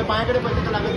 पायाकडे पैसे तर लागत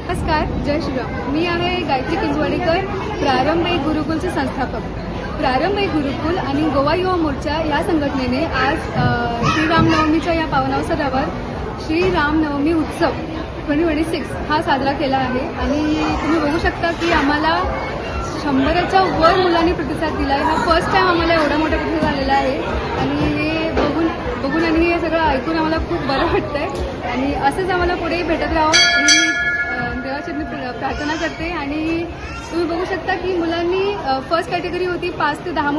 नमस्कार, जय श्रीराम. मी आहे गायत्री किंजवाडेकर, प्रारंभ एक गुरुकुलचे संस्थापक. प्रारंभ एक गुरुकुल आणि गोवा युवा मोर्चा या संघटनेने आज श्रीरामनवमीच्या या पावनावसरावर श्रीरामनवमी उत्सव 2026 हा साजरा केला आहे. आणि तुम्ही बघू शकता की आम्हाला 100च्या वर मुलांनी प्रतिसाद दिला आहे. हा फर्स्ट टाइम आम्हाला एवढा मोठा प्रतिसाद आलेला आहे आणि हे बघून आणि हे सगळं ऐकून आम्हाला खूप बरं वाटतंय. आणि असंच आम्हाला पुढे भेटत राहावं आणि देवाची मी प्रार्थना करते. आणि तुम्ही बघू शकता की मुलांनी फर्स्ट कॅटेगरी होती 5 ते 10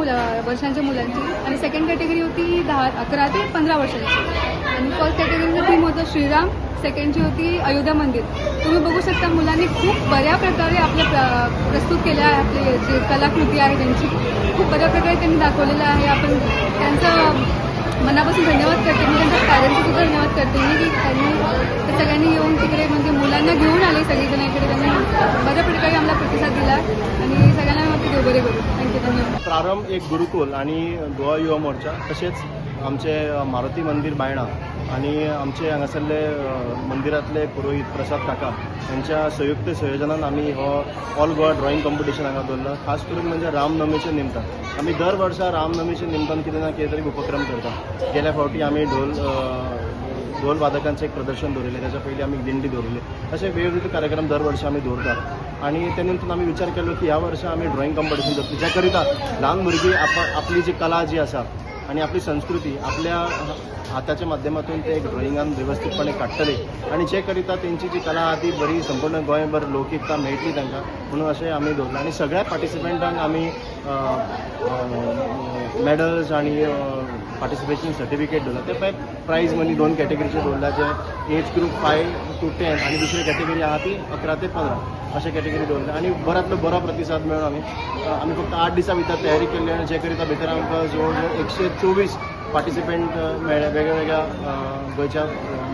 वर्षांच्या मुलांची आणि सेकंड कॅटेगरी होती 11 ते 15 वर्षांची. आणि फर्स्ट कॅटेगरीचं थीम होतं श्रीराम, सेकंडची होती अयोध्या मंदिर. तुम्ही बघू शकता मुलांनी खूप बऱ्या प्रकारे आपल्या प्रस्तुत केल्या आहे. आपली जे कलाकृती आहे त्यांची खूप बऱ्या प्रकारे त्यांनी दाखवलेलं आहे. आपण त्यांचं मनापासून धन्यवाद करते. मी त्यांच्या पॅरेंट्सचा सुद्धा धन्यवाद करते की त्यांनी सगळ्यांनी येऊन तिकडे म्हणजे मुलांना घेऊन आले सगळेजण इकडे. त्यांनी बऱ्या प्रकारे आम्हाला प्रतिसाद दिला आणि सगळ्यांना ते बरे करू. थँक्यू, धन्यवाद. प्रारंभ एक गुरुकुल आणि गोवा युवा मोर्चा तसेच आमचे मारुती मंदिर बायणा आणि आमचे हांगासरले मंदिरातले पुरोहित प्रसाद काका यांच्या संयुक्त संयोजनान आम्ही हो ऑल गोवा ड्रॉइंग कॉम्पिटिशन हांगा दवरला. खास करून म्हणजे रामनवमीच्या निमतान आम्ही दर वर्सा रामनवमीच्या निमतान कितें ना कितें तरी उपक्रम करता. गेल्या फावटी आम्ही ढोल वादकांचं एक प्रदर्शन दवरलें, त्याच्या पयलीं आम्ही दिंडी दवरली. असे वेगवेगळे कार्यक्रम दरवर्षी आम्ही दवरतात. आणि त्यानंतर आम्ही विचार केलो की ह्या वर्सा आम्ही ड्रॉइंग कॉम्पिटिशन करतो, ज्या करिता ल्हान भुरगीं आपली जी कला जी आसा आणि आपली संस्कृती आपल्या हाताच्या माध्यमातून ते एक ड्रॉइंगान व्यवस्थितपणे काडटले आणि जे करिता तेंची जी कला आहा ती बरी संपूर्ण गोंयभर लौकिकता मेळटली तांकां म्हणून अशें आमी दवरलें. आणि सगळ्या पार्टिसिपंटांक आमी मेडल्स आणि पार्टिसिपेशन सर्टिफिकेट दवरला. ते प्रायज मनी 2 कॅटेगरीचे दवरला, जे एज ग्रुप 5 to 10 आणि दुसरी कॅटेगरी आहा ती 11 ते 15 अशा कॅटेगरी दवरले. आणि बऱ्यांतलो बरो प्रतिसाद मेळून आमी फक्त 8 दिसां भितर तयारी केल्ली आणि जे करिता भितर आमकां जवळ जवळ 124 पार्टिसिपंट मेळ्ळे. वेगवेगळ्या गोंयच्या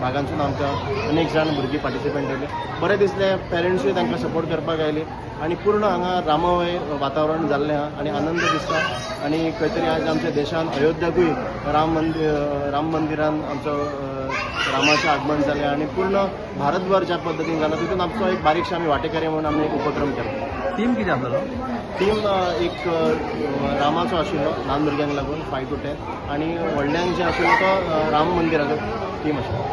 भागांसून आमकां अनेक जाण भुरगीं पार्टिसिपंट येयले. बरें दिसलें, पेरंट्सूय तांकां सपोर्ट करपाक आयले आणि पूर्ण हांगा राममय वातावरण जाल्लें आहा आणि आनंद दिसता. आणि खंय तरी आज आमच्या देशान अयोध्याकूय राम मंदिरान आमचो रामाचें आगमन जालें आणि पूर्ण भारतभर ज्या पद्दतीन जालां तितून आमचो एक बारीकशे आमी वांटेकारी म्हणून आमी एक उपक्रम केलो. टीम कितें आसलो? टीम एक रामाचो आशिल्लो ल्हान भुरग्यांक लागून 5 to 10 आणि व्हडल्यांक जे आशिल्लो तो राम मंदिराचो टीम आशिल्लो.